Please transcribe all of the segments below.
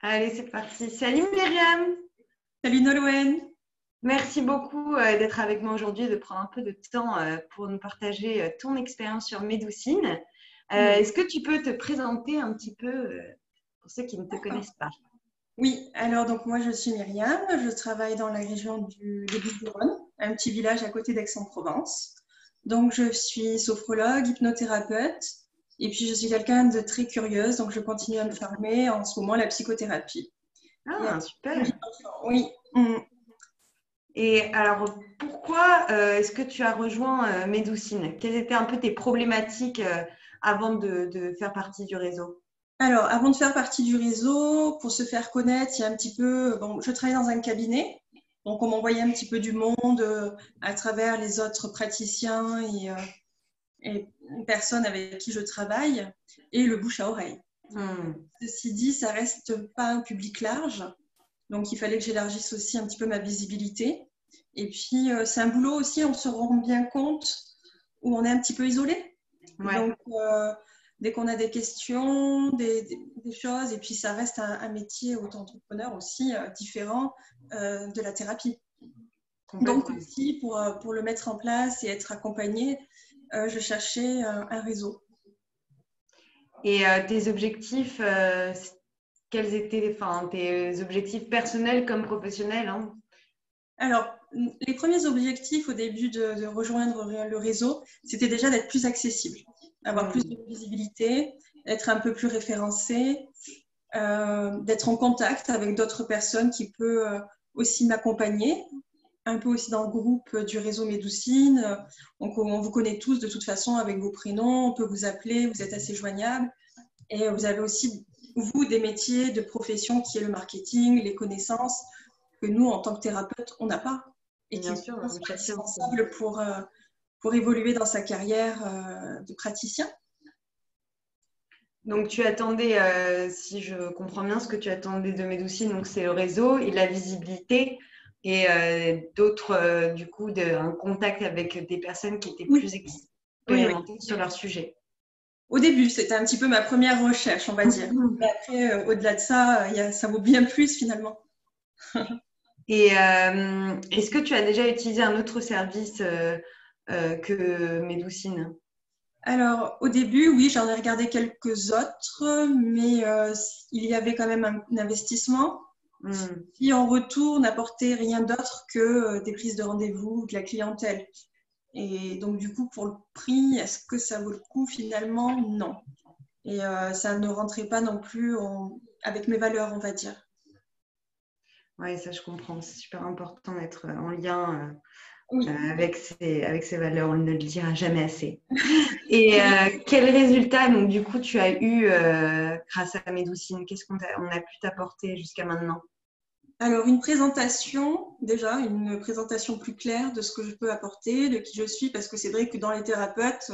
Allez, c'est parti. Salut Myriam. Salut Nolwenn. Merci beaucoup d'être avec moi aujourd'hui et de prendre un peu de temps pour nous partager ton expérience sur Médoucine. Oui. Est-ce que tu peux te présenter un petit peu pour ceux qui ne te connaissent pas? Oui, alors donc moi je suis Myriam, je travaille dans la région des Bouches-du-Rhône, un petit village à côté d'Aix-en-Provence. Donc je suis sophrologue, hypnothérapeute et puis je suis quelqu'un de très curieuse, donc je continue à me former en ce moment la psychothérapie. Et Ah, super. oui, Et alors, pourquoi est-ce que tu as rejoint Médoucine? Quelles étaient un peu tes problématiques avant de faire partie du réseau? Alors avant de faire partie du réseau, pour se faire connaître, il y a un petit peu, bon, je travaille dans un cabinet, donc on m'envoyait un petit peu du monde à travers les autres praticiens et une personne avec qui je travaille et le bouche à oreille. Hmm. Ceci dit, ça reste pas un public large, donc il fallait que j'élargisse aussi un petit peu ma visibilité. Et puis c'est un boulot aussi, on se rend bien compte où on est un petit peu isolé. Ouais, Donc dès qu'on a des questions, des choses, et puis ça reste un métier auto-entrepreneur aussi différent de la thérapie. Donc complètement. aussi pour le mettre en place et être accompagné, je cherchais un réseau. Et tes objectifs, quels étaient, enfin, tes objectifs personnels comme professionnels, hein? Alors, les premiers objectifs au début de rejoindre le réseau, c'était déjà d'être plus accessible, avoir plus Hmm. de visibilité, être un peu plus référencé, d'être en contact avec d'autres personnes qui peuvent aussi m'accompagner, un peu aussi dans le groupe du réseau Médoucine. Donc, on vous connaît tous de toute façon avec vos prénoms, on peut vous appeler, vous êtes assez joignable. Et vous avez aussi, vous, des métiers de profession qui est le marketing, les connaissances que nous, en tant que thérapeutes, on n'a pas et Bien qui sûr, sont chacun. indispensables pour évoluer dans sa carrière de praticien. Donc, tu attendais, si je comprends bien, ce que tu attendais de Médoucine, donc c'est le réseau et la visibilité et d'autres, du coup, un contact avec des personnes qui étaient Oui, plus oui, oui. expérimentées sur leur sujet. Au début, c'était un petit peu ma première recherche, on va dire. Mais après, au-delà de ça, ça vaut bien plus finalement. Et est-ce que tu as déjà utilisé un autre service que Médoucine? Alors, au début, oui, j'en ai regardé quelques autres, mais il y avait quand même un investissement Hmm. qui, en retour, n'apportait rien d'autre que des prises de rendez-vous, de la clientèle. Et donc, du coup, pour le prix, est-ce que ça vaut le coup finalement? Non. Et ça ne rentrait pas non plus avec mes valeurs, on va dire. Oui, ça je comprends. C'est super important d'être en lien Oui, avec ses valeurs. On ne le dira jamais assez. Et quel résultat, donc, du coup, tu as eu grâce à Médoucine? Qu'est-ce on a pu t'apporter jusqu'à maintenant? alors, une présentation, déjà, une présentation plus claire de ce que je peux apporter, de qui je suis, parce que c'est vrai que dans les thérapeutes,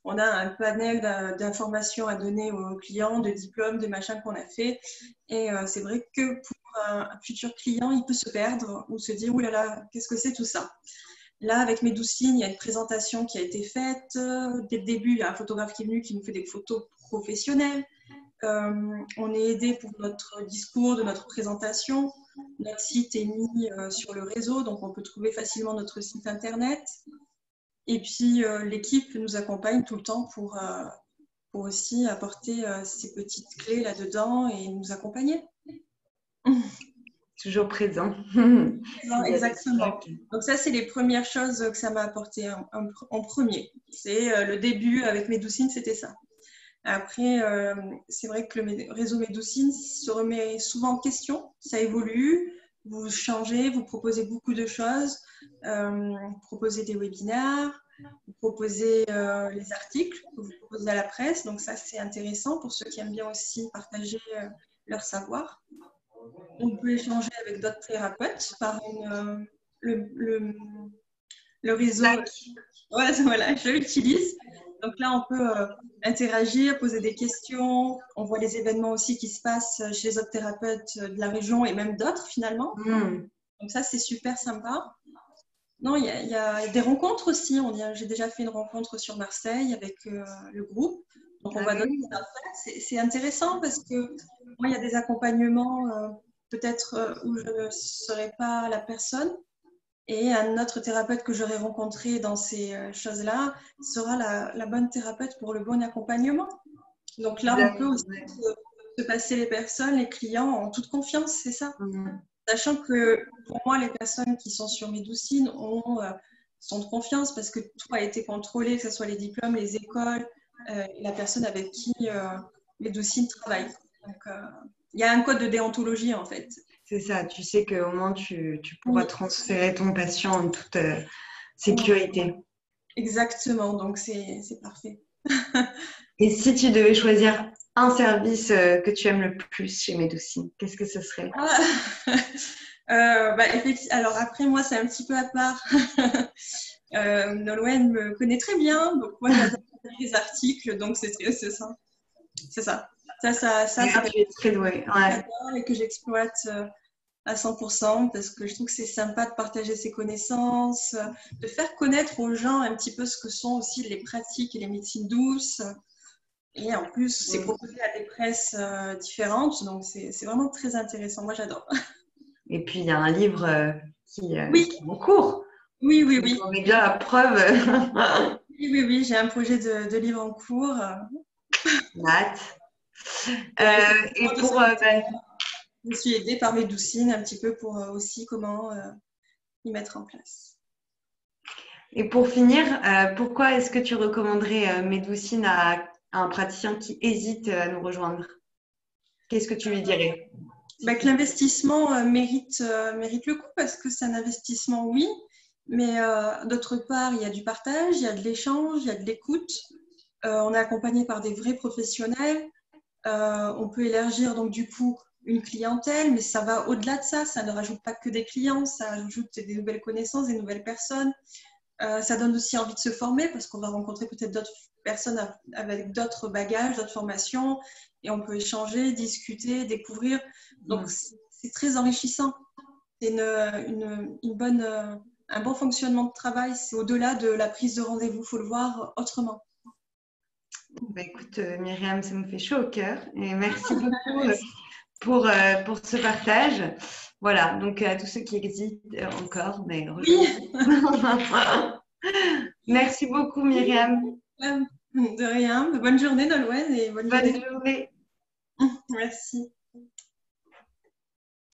on a un panel d'informations à donner aux clients, de diplômes, de machins qu'on a fait. Et c'est vrai que pour un futur client, il peut se perdre ou se dire, ouh là là, qu'est-ce que c'est tout ça? Là, avec Médoucine, il y a une présentation qui a été faite. Dès le début, il y a un photographe qui est venu qui nous fait des photos professionnelles. On est aidé pour notre discours, de notre présentation. Notre site est mis sur le réseau, donc on peut trouver facilement notre site internet. Et puis l'équipe nous accompagne tout le temps pour aussi apporter ces petites clés là-dedans et nous accompagner. Toujours présent. Non, S'il y a des exactement. trucs. Donc ça, c'est les premières choses que ça m'a apporté en premier. C'est le début avec Médoucine, c'était ça. Après, c'est vrai que le réseau Médoucine se remet souvent en question, ça évolue, vous changez, vous proposez beaucoup de choses, vous proposez des webinaires, vous proposez les articles que vous proposez à la presse, donc ça c'est intéressant pour ceux qui aiment bien aussi partager leur savoir. On peut échanger avec d'autres thérapeutes par le, le, le réseau. Slack. Ouais, voilà, je l'utilise. Donc là, on peut interagir, poser des questions. On voit les événements aussi qui se passent chez les autres thérapeutes de la région et même d'autres finalement. Hmm. Donc ça, c'est super sympa. Non, il y a des rencontres aussi. J'ai déjà fait une rencontre sur Marseille avec le groupe. Donc, on va donner des infos. C'est intéressant parce que moi, il y a des accompagnements peut-être où je ne serai pas la personne et un autre thérapeute que j'aurai rencontré dans ces choses-là sera la bonne thérapeute pour le bon accompagnement. Donc là, on peut aussi se passer les personnes, les clients en toute confiance, c'est ça. Sachant que pour moi, les personnes qui sont sur Médoucine sont de confiance parce que tout a été contrôlé, que ce soit les diplômes, les écoles, la personne avec qui Médoucine travaille. Donc, il y a un code de déontologie en fait. C'est ça, tu sais qu'au moins tu pourras transférer ton patient en toute sécurité. Exactement, donc c'est parfait. Et si tu devais choisir un service que tu aimes le plus chez Médoucine, qu'est-ce que ce serait? Effectivement, alors après, moi, c'est un petit peu à part. Nolwenn me connaît très bien, donc moi, j'adore les articles, donc c'est ça. C'est ça. Ça tu es très douée. Ouais. Et que j'exploite à 100% parce que je trouve que c'est sympa de partager ses connaissances, de faire connaître aux gens un petit peu ce que sont aussi les pratiques et les médecines douces. Et en plus, c'est proposé à des presses différentes, donc c'est vraiment très intéressant. Moi, j'adore. Et puis, il y a un livre qui est en cours. Oui. On est bien la preuve. Oui, j'ai un projet de livre en cours. Matt. Et pour... je suis aidée par Médoucine un petit peu pour aussi comment y mettre en place. Et pour finir, pourquoi est-ce que tu recommanderais Médoucine à un praticien qui hésite à nous rejoindre? Qu'est-ce que tu lui dirais? Que l'investissement mérite le coup parce que c'est un investissement, oui, mais d'autre part, il y a du partage, il y a de l'échange, il y a de l'écoute. On est accompagné par des vrais professionnels. On peut élargir donc du coup une clientèle, mais ça va au-delà de ça. Ça ne rajoute pas que des clients, ça ajoute des nouvelles connaissances, des nouvelles personnes. Ça donne aussi envie de se former parce qu'on va rencontrer peut-être d'autres personnes avec d'autres bagages, d'autres formations et on peut échanger, discuter, découvrir. Donc, c'est très enrichissant. C'est un bon fonctionnement de travail. C'est au-delà de la prise de rendez-vous. Il faut le voir autrement. Écoute, Myriam, ça me fait chaud au cœur et merci beaucoup pour ce partage. Voilà, donc à tous ceux qui hésitent encore, mais merci beaucoup, Myriam. De rien. Bonne journée, Nolwenn, et bonne journée. Merci.